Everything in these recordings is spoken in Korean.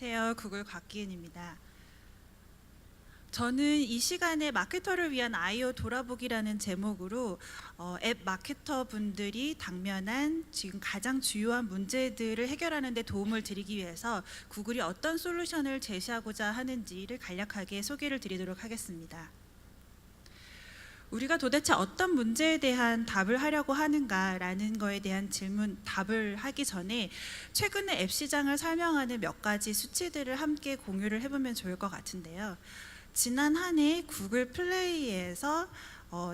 안녕하세요. 구글 곽기은입니다. 저는 이 시간에 마케터를 위한 아이오 돌아보기라는 제목으로 앱 마케터 분들이 당면한 지금 가장 주요한 문제들을 해결하는 데 도움을 드리기 위해서 구글이 어떤 솔루션을 제시하고자 하는지를 간략하게 소개를 드리도록 하겠습니다. 우리가 도대체 어떤 문제에 대한 답을 하려고 하는가라는 거에 대한 답을 하기 전에 최근에 앱 시장을 설명하는 몇 가지 수치들을 함께 공유를 해보면 좋을 것 같은데요. 지난 한 해 구글 플레이에서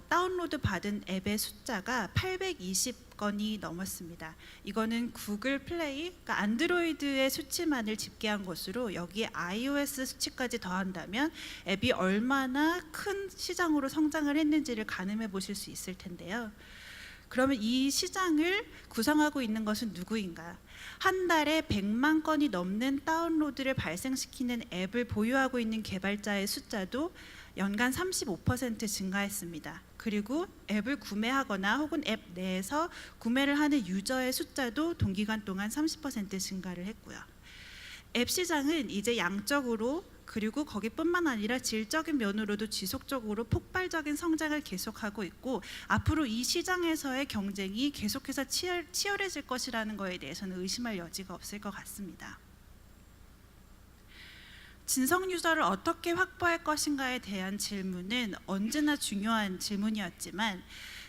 다운로드 받은 앱의 숫자가 820건이 넘었습니다. 이거는 구글 플레이, 그러니까 안드로이드의 수치만을 집계한 것으로 여기에 iOS 수치까지 더한다면 앱이 얼마나 큰 시장으로 성장을 했는지를 가늠해 보실 수 있을 텐데요. 그러면 이 시장을 구성하고 있는 것은 누구인가? 한 달에 100만 건이 넘는 다운로드를 발생시키는 앱을 보유하고 있는 개발자의 숫자도 연간 35% 증가했습니다. 그리고 앱을 구매하거나 혹은 앱 내에서 구매를 하는 유저의 숫자도 동기간 동안 30% 증가를 했고요. 앱 시장은 이제 양적으로 그리고 거기뿐만 아니라 질적인 면으로도 지속적으로 폭발적인 성장을 계속하고 있고 앞으로 이 시장에서의 경쟁이 계속해서 치열해질 것이라는 것에 대해서는 의심할 여지가 없을 것 같습니다. 진성 유저를 어떻게 확보할 것인가에 대한 질문은 언제나 중요한 질문이었지만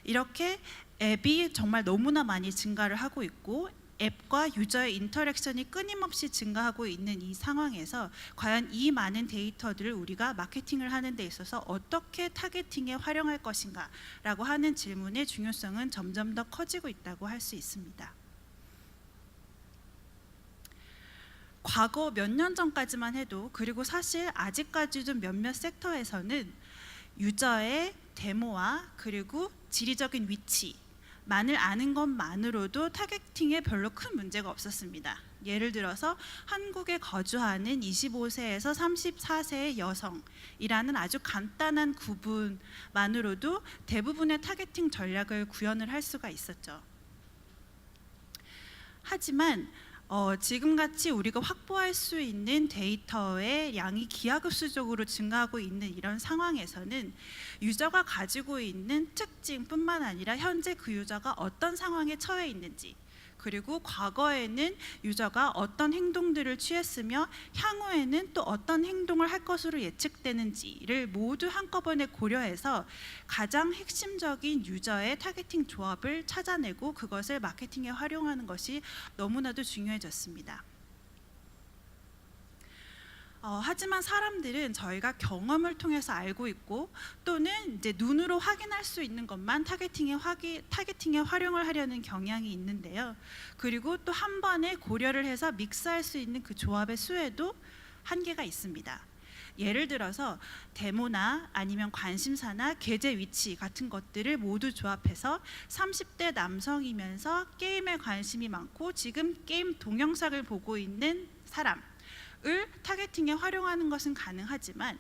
이렇게 앱이 정말 너무나 많이 증가를 하고 있고 앱과 유저의 인터랙션이 끊임없이 증가하고 있는 이 상황에서 과연 이 많은 데이터들을 우리가 마케팅을 하는 데 있어서 어떻게 타겟팅에 활용할 것인가 라고 하는 질문의 중요성은 점점 더 커지고 있다고 할 수 있습니다. 과거 몇 년 전까지만 해도 그리고 사실 아직까지도 몇몇 섹터에서는 유저의 데모와 그리고 지리적인 위치만을 아는 것만으로도 타겟팅에 별로 큰 문제가 없었습니다. 예를 들어서 한국에 거주하는 25세에서 34세의 여성이라는 아주 간단한 구분만으로도 대부분의 타겟팅 전략을 구현을 할 수가 있었죠. 하지만 지금같이 우리가 확보할 수 있는 데이터의 양이 기하급수적으로 증가하고 있는 이런 상황에서는 유저가 가지고 있는 특징뿐만 아니라 현재 그 유저가 어떤 상황에 처해 있는지 그리고 과거에는 유저가 어떤 행동들을 취했으며 향후에는 또 어떤 행동을 할 것으로 예측되는지를 모두 한꺼번에 고려해서 가장 핵심적인 유저의 타겟팅 조합을 찾아내고 그것을 마케팅에 활용하는 것이 너무나도 중요해졌습니다. 하지만 사람들은 저희가 경험을 통해서 알고 있고 또는 이제 눈으로 확인할 수 있는 것만 타겟팅에 활용을 하려는 경향이 있는데요. 그리고 또 한 번에 고려를 해서 믹스할 수 있는 그 조합의 수에도 한계가 있습니다. 예를 들어서 데모나 아니면 관심사나 계제 위치 같은 것들을 모두 조합해서 30대 남성이면서 게임에 관심이 많고 지금 게임 동영상을 보고 있는 사람 을 타겟팅에 활용하는 것은 가능하지만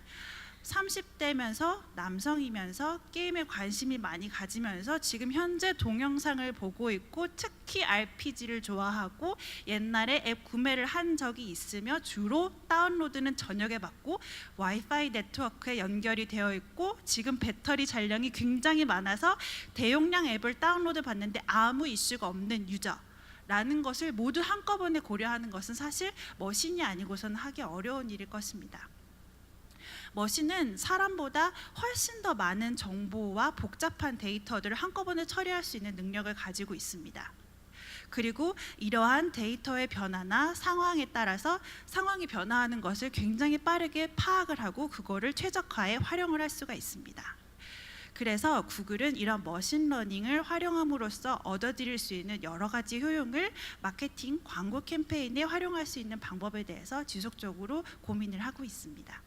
30대면서 남성이면서 게임에 관심이 많이 가지면서 지금 현재 동영상을 보고 있고 특히 RPG를 좋아하고 옛날에 앱 구매를 한 적이 있으며 주로 다운로드는 저녁에 받고 와이파이 네트워크에 연결이 되어 있고 지금 배터리 잔량이 굉장히 많아서 대용량 앱을 다운로드 받는데 아무 이슈가 없는 유저 라는 것을 모두 한꺼번에 고려하는 것은 사실 머신이 아니고서는 하기 어려운 일일 것입니다. 머신은 사람보다 훨씬 더 많은 정보와 복잡한 데이터들을 한꺼번에 처리할 수 있는 능력을 가지고 있습니다. 그리고 이러한 데이터의 변화나 상황에 따라서 상황이 변화하는 것을 굉장히 빠르게 파악을 하고 그거를 최적화에 활용을 할 수가 있습니다. 그래서 구글은 이런 머신러닝을 활용함으로써 얻어들일 수 있는 여러 가지 효용을 마케팅, 광고 캠페인에 활용할 수 있는 방법에 대해서 지속적으로 고민을 하고 있습니다.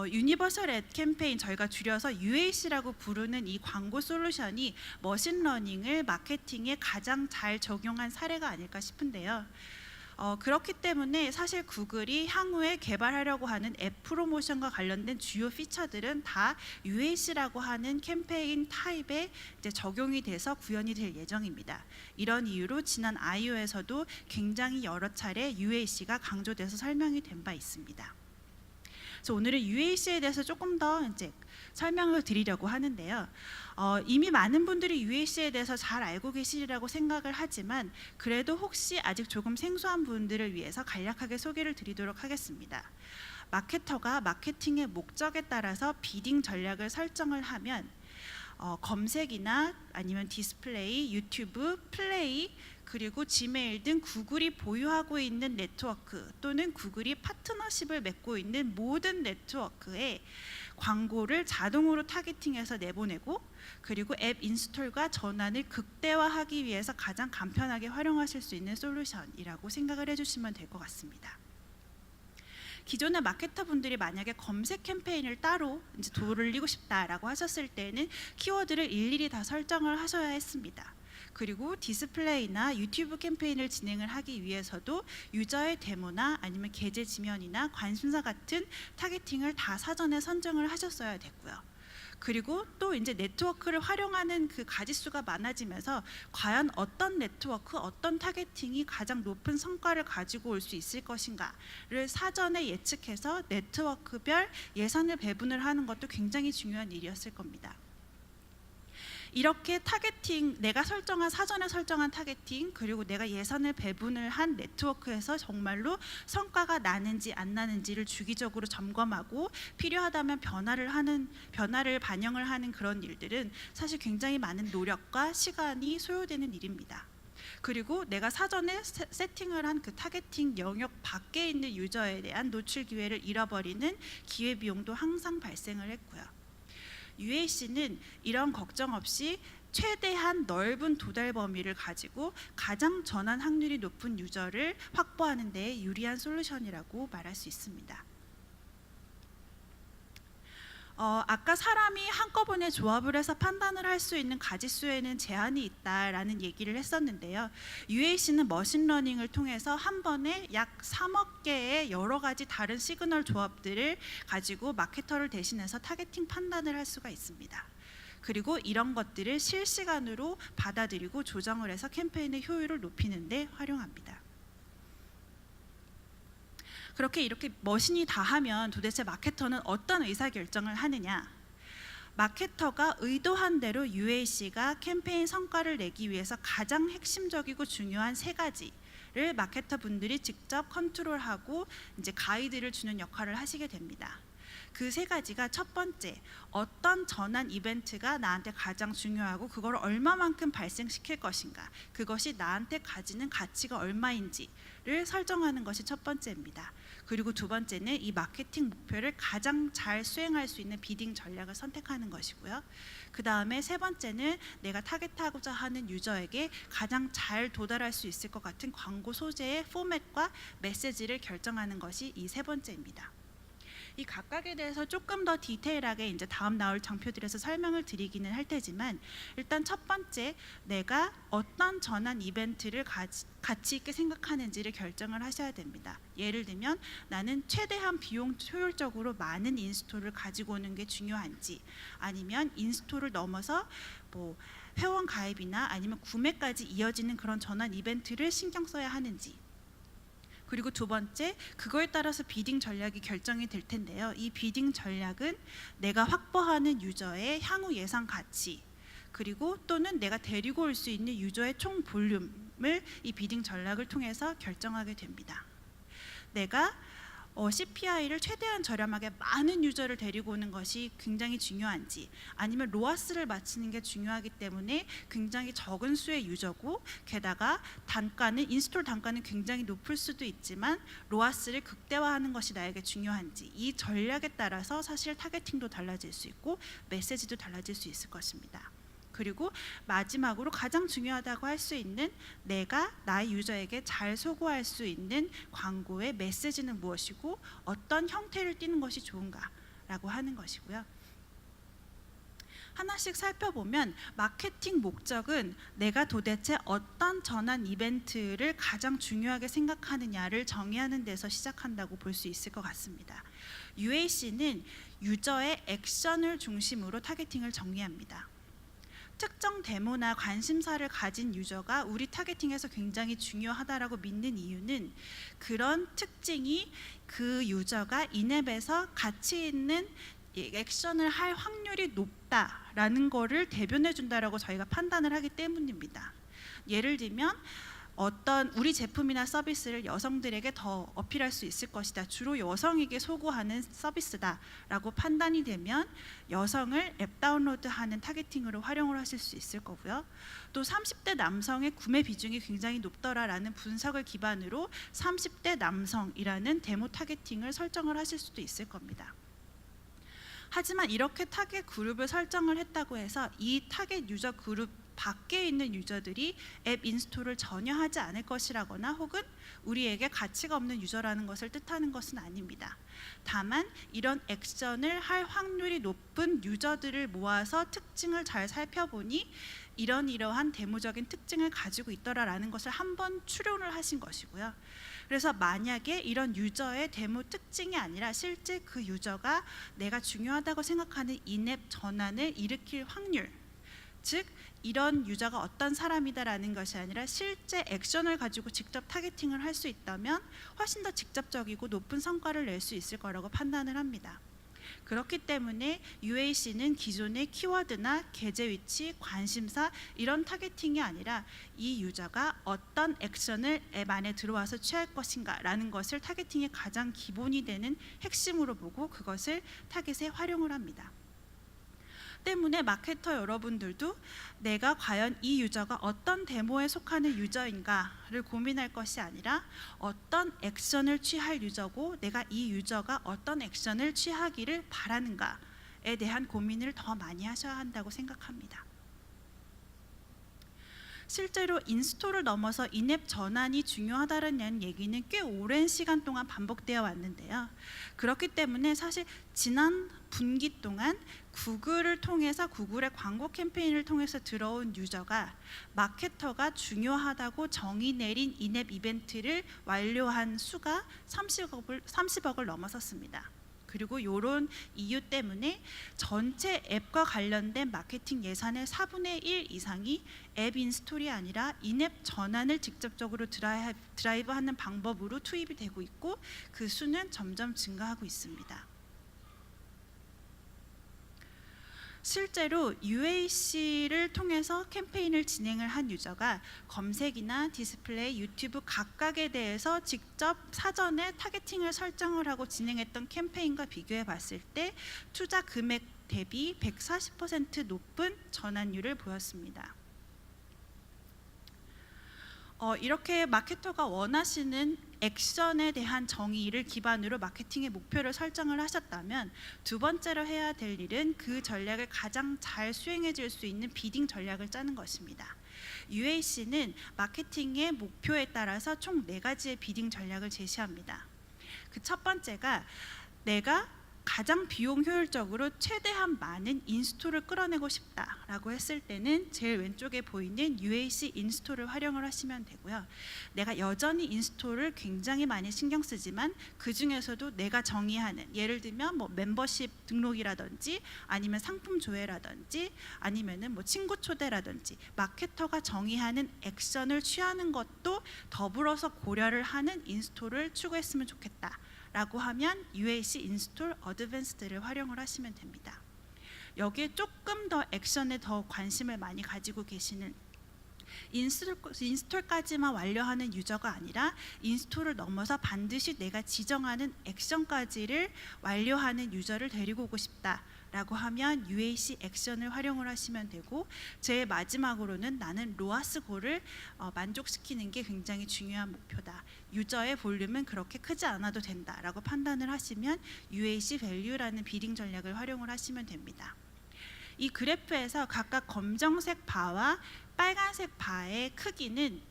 유니버설 앱 캠페인, 저희가 줄여서 UAC라고 부르는 이 광고 솔루션이 머신러닝을 마케팅에 가장 잘 적용한 사례가 아닐까 싶은데요. 그렇기 때문에 사실 구글이 향후에 개발하려고 하는 앱 프로모션과 관련된 주요 피처들은 다 UAC라고 하는 캠페인 타입에 이제 적용이 돼서 구현이 될 예정입니다. 이런 이유로 지난 iO에서도 굉장히 여러 차례 UAC가 강조돼서 설명이 된 바 있습니다. 그래서 오늘은 UAC에 대해서 조금 더 이제 설명을 드리려고 하는데요. 이미 많은 분들이 UAC에 대해서 잘 알고 계시리라고 생각을 하지만 그래도 혹시 아직 조금 생소한 분들을 위해서 간략하게 소개를 드리도록 하겠습니다. 마케터가 마케팅의 목적에 따라서 비딩 전략을 설정을 하면 검색이나 아니면 디스플레이, 유튜브, 플레이, 그리고 지메일 등 구글이 보유하고 있는 네트워크 또는 구글이 파트너십을 맺고 있는 모든 네트워크에 광고를 자동으로 타겟팅해서 내보내고, 그리고 앱 인스톨과 전환을 극대화하기 위해서 가장 간편하게 활용하실 수 있는 솔루션이라고 생각을 해주시면 될 것 같습니다. 기존의 마케터 분들이 만약에 검색 캠페인을 따로 이제 돌리고 싶다라고 하셨을 때는 키워드를 일일이 다 설정을 하셔야 했습니다. 그리고 디스플레이나 유튜브 캠페인을 진행을 하기 위해서도 유저의 데모나 아니면 계제 지면이나 관심사 같은 타겟팅을 다 사전에 선정을 하셨어야 됐고요. 그리고 또 이제 네트워크를 활용하는 그 가지수가 많아지면서 과연 어떤 네트워크, 어떤 타겟팅이 가장 높은 성과를 가지고 올 수 있을 것인가를 사전에 예측해서 네트워크별 예산을 배분을 하는 것도 굉장히 중요한 일이었을 겁니다. 이렇게 타겟팅, 내가 사전에 설정한 타겟팅, 그리고 내가 예산을 배분을 한 네트워크에서 정말로 성과가 나는지 안 나는지를 주기적으로 점검하고 필요하다면 변화를 반영을 하는 그런 일들은 사실 굉장히 많은 노력과 시간이 소요되는 일입니다. 그리고 내가 사전에 세팅을 한 그 타겟팅 영역 밖에 있는 유저에 대한 노출 기회를 잃어버리는 기회비용도 항상 발생을 했고요. UAC는 이런 걱정 없이 최대한 넓은 도달 범위를 가지고 가장 전환 확률이 높은 유저를 확보하는 데 유리한 솔루션이라고 말할 수 있습니다. 아까 사람이 한꺼번에 조합을 해서 판단을 할 수 있는 가지수에는 제한이 있다라는 얘기를 했었는데요. UAC는 머신러닝을 통해서 한 번에 약 3억 개의 여러 가지 다른 시그널 조합들을 가지고 마케터를 대신해서 타겟팅 판단을 할 수가 있습니다. 그리고 이런 것들을 실시간으로 받아들이고 조정을 해서 캠페인의 효율을 높이는 데 활용합니다. 이렇게 머신이 다 하면 도대체 마케터는 어떤 의사결정을 하느냐? 마케터가 의도한 대로 UAC가 캠페인 성과를 내기 위해서 가장 핵심적이고 중요한 세 가지를 마케터 분들이 직접 컨트롤하고 이제 가이드를 주는 역할을 하시게 됩니다. 그 세 가지가 첫 번째, 어떤 전환 이벤트가 나한테 가장 중요하고 그걸 얼마만큼 발생시킬 것인가, 그것이 나한테 가지는 가치가 얼마인지를 설정하는 것이 첫 번째입니다. 그리고 두 번째는 이 마케팅 목표를 가장 잘 수행할 수 있는 비딩 전략을 선택하는 것이고요. 그 다음에 세 번째는 내가 타겟하고자 하는 유저에게 가장 잘 도달할 수 있을 것 같은 광고 소재의 포맷과 메시지를 결정하는 것이 이 세 번째입니다. 이 각각에 대해서 조금 더 디테일하게 이제 다음 나올 장표들에서 설명을 드리기는 할 테지만, 일단 첫 번째, 내가 어떤 전환 이벤트를 가치 있게 생각하는지를 결정을 하셔야 됩니다. 예를 들면 나는 최대한 비용 효율적으로 많은 인스톨을 가지고 오는 게 중요한지, 아니면 인스톨을 넘어서 뭐 회원 가입이나 아니면 구매까지 이어지는 그런 전환 이벤트를 신경 써야 하는지, 그리고 두 번째, 그거에 따라서 비딩 전략이 결정이 될 텐데요. 이 비딩 전략은 내가 확보하는 유저의 향후 예상 가치, 그리고 또는 내가 데리고 올 수 있는 유저의 총 볼륨을 이 비딩 전략을 통해서 결정하게 됩니다. 내가 CPI를 최대한 저렴하게 많은 유저를 데리고 오는 것이 굉장히 중요한지, 아니면 로아스를 맞추는 게 중요하기 때문에 굉장히 적은 수의 유저고, 게다가 인스톨 단가는 굉장히 높을 수도 있지만 로아스를 극대화하는 것이 나에게 중요한지, 이 전략에 따라서 사실 타겟팅도 달라질 수 있고 메시지도 달라질 수 있을 것입니다. 그리고 마지막으로 가장 중요하다고 할 수 있는, 내가 나의 유저에게 잘 소구할 수 있는 광고의 메시지는 무엇이고 어떤 형태를 띠는 것이 좋은가라고 하는 것이고요. 하나씩 살펴보면 마케팅 목적은 내가 도대체 어떤 전환 이벤트를 가장 중요하게 생각하느냐를 정의하는 데서 시작한다고 볼 수 있을 것 같습니다. UAC는 유저의 액션을 중심으로 타겟팅을 정의합니다. 특정 데모나 관심사를 가진 유저가 우리 타겟팅에서 굉장히 중요하다라고 믿는 이유는 그런 특징이 그 유저가 인앱에서 가치 있는 액션을 할 확률이 높다라는 거를 대변해 준다라고 저희가 판단을 하기 때문입니다. 예를 들면 어떤 우리 제품이나 서비스를 여성들에게 더 어필할 수 있을 것이다. 주로 여성에게 소구하는 서비스다라고 판단이 되면 여성을 앱 다운로드하는 타겟팅으로 활용을 하실 수 있을 거고요. 또 30대 남성의 구매 비중이 굉장히 높더라라는 분석을 기반으로 30대 남성이라는 데모 타겟팅을 설정을 하실 수도 있을 겁니다. 하지만 이렇게 타겟 그룹을 설정을 했다고 해서 이 타겟 유저 그룹 밖에 있는 유저들이 앱 인스톨을 전혀 하지 않을 것이라거나 혹은 우리에게 가치가 없는 유저라는 것을 뜻하는 것은 아닙니다. 다만 이런 액션을 할 확률이 높은 유저들을 모아서 특징을 잘 살펴보니 이러한 데모적인 특징을 가지고 있더라라는 것을 한번 추론을 하신 것이고요. 그래서 만약에 이런 유저의 데모 특징이 아니라 실제 그 유저가 내가 중요하다고 생각하는 인앱 전환을 일으킬 확률, 즉 이런 유저가 어떤 사람이다라는 것이 아니라 실제 액션을 가지고 직접 타겟팅을 할 수 있다면 훨씬 더 직접적이고 높은 성과를 낼 수 있을 거라고 판단을 합니다. 그렇기 때문에 UAC는 기존의 키워드나 계제 위치, 관심사 이런 타겟팅이 아니라 이 유저가 어떤 액션을 앱 안에 들어와서 취할 것인가 라는 것을 타겟팅의 가장 기본이 되는 핵심으로 보고 그것을 타겟에 활용을 합니다. 때문에 마케터 여러분들도 내가 과연 이 유저가 어떤 데모에 속하는 유저인가를 고민할 것이 아니라 어떤 액션을 취할 유저고 내가 이 유저가 어떤 액션을 취하기를 바라는가에 대한 고민을 더 많이 하셔야 한다고 생각합니다. 실제로 인스톨을 넘어서 인앱 전환이 중요하다는 얘기는 꽤 오랜 시간 동안 반복되어 왔는데요. 그렇기 때문에 사실 지난 분기 동안 구글을 통해서 구글의 광고 캠페인을 통해서 들어온 유저가 마케터가 중요하다고 정의 내린 인앱 이벤트를 완료한 수가 30억을 넘어섰습니다. 그리고 이런 이유 때문에 전체 앱과 관련된 마케팅 예산의 4분의 1 이상이 앱 인스톨이 아니라 인앱 전환을 직접적으로 드라이브하는 방법으로 투입이 되고 있고 그 수는 점점 증가하고 있습니다. 실제로 UAC를 통해서 캠페인을 진행을 한 유저가 검색이나 디스플레이, 유튜브 각각에 대해서 직접 사전에 타겟팅을 설정을 하고 진행했던 캠페인과 비교해 봤을 때 투자 금액 대비 140% 높은 전환율을 보였습니다. 이렇게 마케터가 원하시는 액션에 대한 정의를 기반으로 마케팅의 목표를 설정을 하셨다면 두 번째로 해야 될 일은 그 전략을 가장 잘 수행해 줄 수 있는 비딩 전략을 짜는 것입니다. UAC는 마케팅의 목표에 따라서 총 4가지의 비딩 전략을 제시합니다. 그 첫 번째가 내가 가장 비용 효율적으로 최대한 많은 인스톨을 끌어내고 싶다라고 했을 때는 제일 왼쪽에 보이는 UAC 인스톨을 활용을 하시면 되고요. 내가 여전히 인스톨을 굉장히 많이 신경 쓰지만 그 중에서도 내가 정의하는 예를 들면 뭐 멤버십 등록이라든지 아니면 상품 조회라든지 아니면은 뭐 친구 초대라든지 마케터가 정의하는 액션을 취하는 것도 더불어서 고려를 하는 인스톨을 추구했으면 좋겠다. 라고 하면 UAC 인스톨 어드밴스드를 활용을 하시면 됩니다. 여기에 조금 더 액션에 더 관심을 많이 가지고 계시는 인스톨까지만 완료하는 유저가 아니라 인스톨을 넘어서 반드시 내가 지정하는 액션까지를 완료하는 유저를 데리고 오고 싶다 라고 하면 UAC 액션을 활용을 하시면 되고 제일 마지막으로는 나는 로아스 골을 만족시키는 게 굉장히 중요한 목표다. 유저의 볼륨은 그렇게 크지 않아도 된다 라고 판단을 하시면 UAC 밸류라는 비딩 전략을 활용을 하시면 됩니다. 이 그래프에서 각각 검정색 바와 빨간색 바의 크기는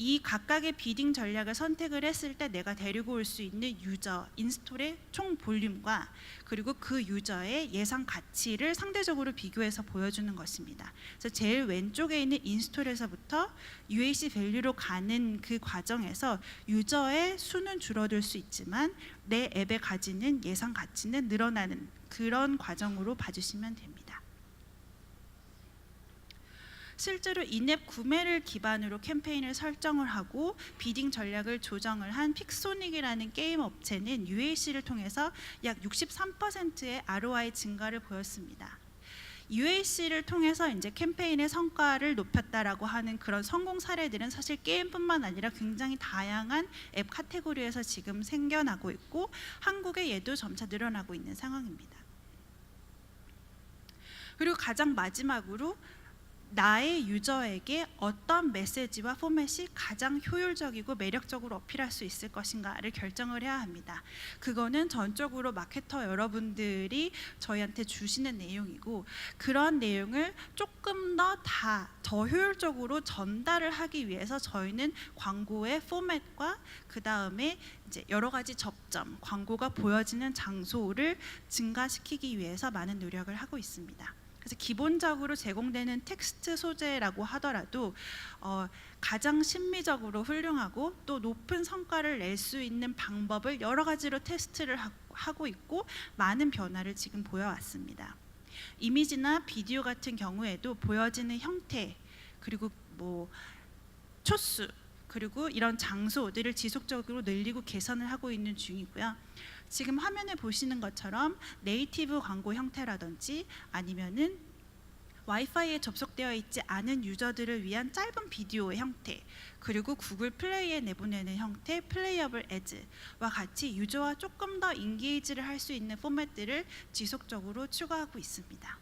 이 각각의 비딩 전략을 선택을 했을 때 내가 데리고 올 수 있는 유저, 인스톨의 총 볼륨과 그리고 그 유저의 예상 가치를 상대적으로 비교해서 보여주는 것입니다. 그래서 제일 왼쪽에 있는 인스톨에서부터 UAC 밸류로 가는 그 과정에서 유저의 수는 줄어들 수 있지만 내 앱에 가지는 예상 가치는 늘어나는 그런 과정으로 봐주시면 됩니다. 실제로 인앱 구매를 기반으로 캠페인을 설정을 하고 비딩 전략을 조정을 한 픽소닉이라는 게임 업체는 UAC를 통해서 약 63%의 ROI 증가를 보였습니다. UAC를 통해서 이제 캠페인의 성과를 높였다라고 하는 그런 성공 사례들은 사실 게임뿐만 아니라 굉장히 다양한 앱 카테고리에서 지금 생겨나고 있고 한국에 얘도 점차 늘어나고 있는 상황입니다. 그리고 가장 마지막으로 나의 유저에게 어떤 메시지와 포맷이 가장 효율적이고 매력적으로 어필할 수 있을 것인가를 결정을 해야 합니다. 그거는 전적으로 마케터 여러분들이 저희한테 주시는 내용이고 그런 내용을 조금 더 효율적으로 전달을 하기 위해서 저희는 광고의 포맷과 그 다음에 이제 여러 가지 접점, 광고가 보여지는 장소를 증가시키기 위해서 많은 노력을 하고 있습니다. 그래서 기본적으로 제공되는 텍스트 소재라고 하더라도 가장 심미적으로 훌륭하고 또 높은 성과를 낼 수 있는 방법을 여러 가지로 테스트를 하고 있고 많은 변화를 지금 보여왔습니다. 이미지나 비디오 같은 경우에도 보여지는 형태 그리고 초수 그리고 이런 장소들을 지속적으로 늘리고 개선을 하고 있는 중이고요. 지금 화면에 보시는 것처럼 네이티브 광고 형태라든지 아니면은 와이파이에 접속되어 있지 않은 유저들을 위한 짧은 비디오의 형태 그리고 구글 플레이에 내보내는 형태 플레이어블 애즈와 같이 유저와 조금 더 인게이지를 할 수 있는 포맷들을 지속적으로 추가하고 있습니다.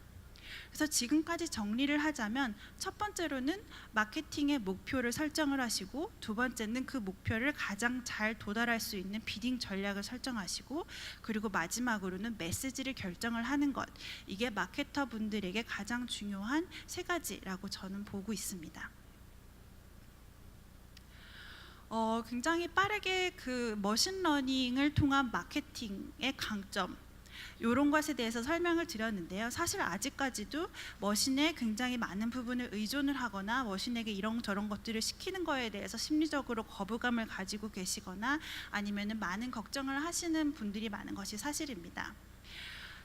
그래서 지금까지 정리를 하자면 첫 번째로는 마케팅의 목표를 설정을 하시고 두 번째는 그 목표를 가장 잘 도달할 수 있는 비딩 전략을 설정하시고 그리고 마지막으로는 메시지를 결정을 하는 것 이게 마케터 분들에게 가장 중요한 세 가지라고 저는 보고 있습니다. 굉장히 빠르게 그 머신러닝을 통한 마케팅의 강점 이런 것에 대해서 설명을 드렸는데요. 사실 아직까지도 머신에 굉장히 많은 부분을 의존을 하거나 머신에게 이런저런 것들을 시키는 거에 대해서 심리적으로 거부감을 가지고 계시거나 아니면 많은 걱정을 하시는 분들이 많은 것이 사실입니다.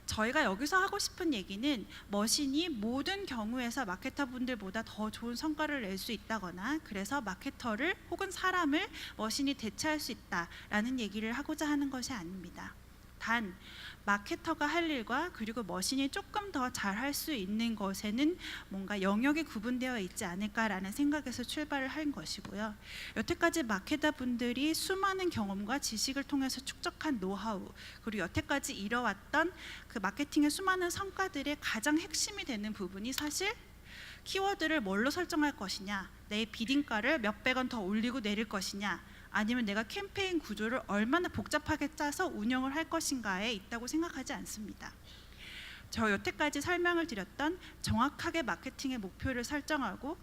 저희가 여기서 하고 싶은 얘기는 머신이 모든 경우에서 마케터 분들보다 더 좋은 성과를 낼 수 있다거나 그래서 마케터를 혹은 사람을 머신이 대체할 수 있다라는 얘기를 하고자 하는 것이 아닙니다. 단 마케터가 할 일과 그리고 머신이 조금 더 잘할 수 있는 것에는 뭔가 영역이 구분되어 있지 않을까라는 생각에서 출발을 한 것이고요. 여태까지 마케터 분들이 수많은 경험과 지식을 통해서 축적한 노하우 그리고 여태까지 이뤄왔던 그 마케팅의 수많은 성과들의 가장 핵심이 되는 부분이 사실 키워드를 뭘로 설정할 것이냐 내 비딩가를 몇백 원 더 올리고 내릴 것이냐 아니면 내가 캠페인 구조를 얼마나 복잡하게 짜서 운영을 할 것인가에 있다고 생각하지 않습니다. 저 여태까지 설명을 드렸던 정확하게 마케팅의 목표를 설정하고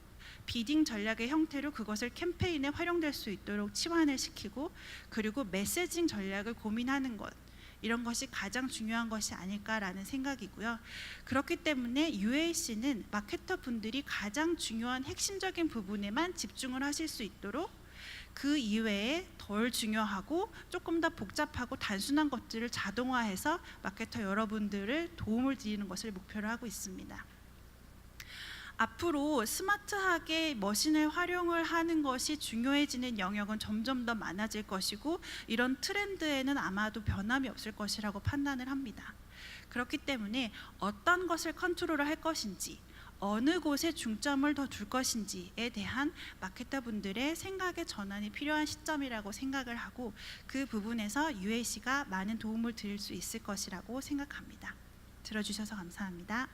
비딩 전략의 형태로 그것을 캠페인에 활용될 수 있도록 치환을 시키고 그리고 메시징 전략을 고민하는 것 이런 것이 가장 중요한 것이 아닐까라는 생각이고요. 그렇기 때문에 UAC는 마케터 분들이 가장 중요한 핵심적인 부분에만 집중을 하실 수 있도록 그 이외에 덜 중요하고 조금 더 복잡하고 단순한 것들을 자동화해서 마케터 여러분들을 도움을 드리는 것을 목표로 하고 있습니다. 앞으로 스마트하게 머신을 활용을 하는 것이 중요해지는 영역은 점점 더 많아질 것이고 이런 트렌드에는 아마도 변함이 없을 것이라고 판단을 합니다. 그렇기 때문에 어떤 것을 컨트롤을 할 것인지 어느 곳에 중점을 더 둘 것인지에 대한 마케터 분들의 생각의 전환이 필요한 시점이라고 생각을 하고 그 부분에서 UAC가 많은 도움을 드릴 수 있을 것이라고 생각합니다. 들어주셔서 감사합니다.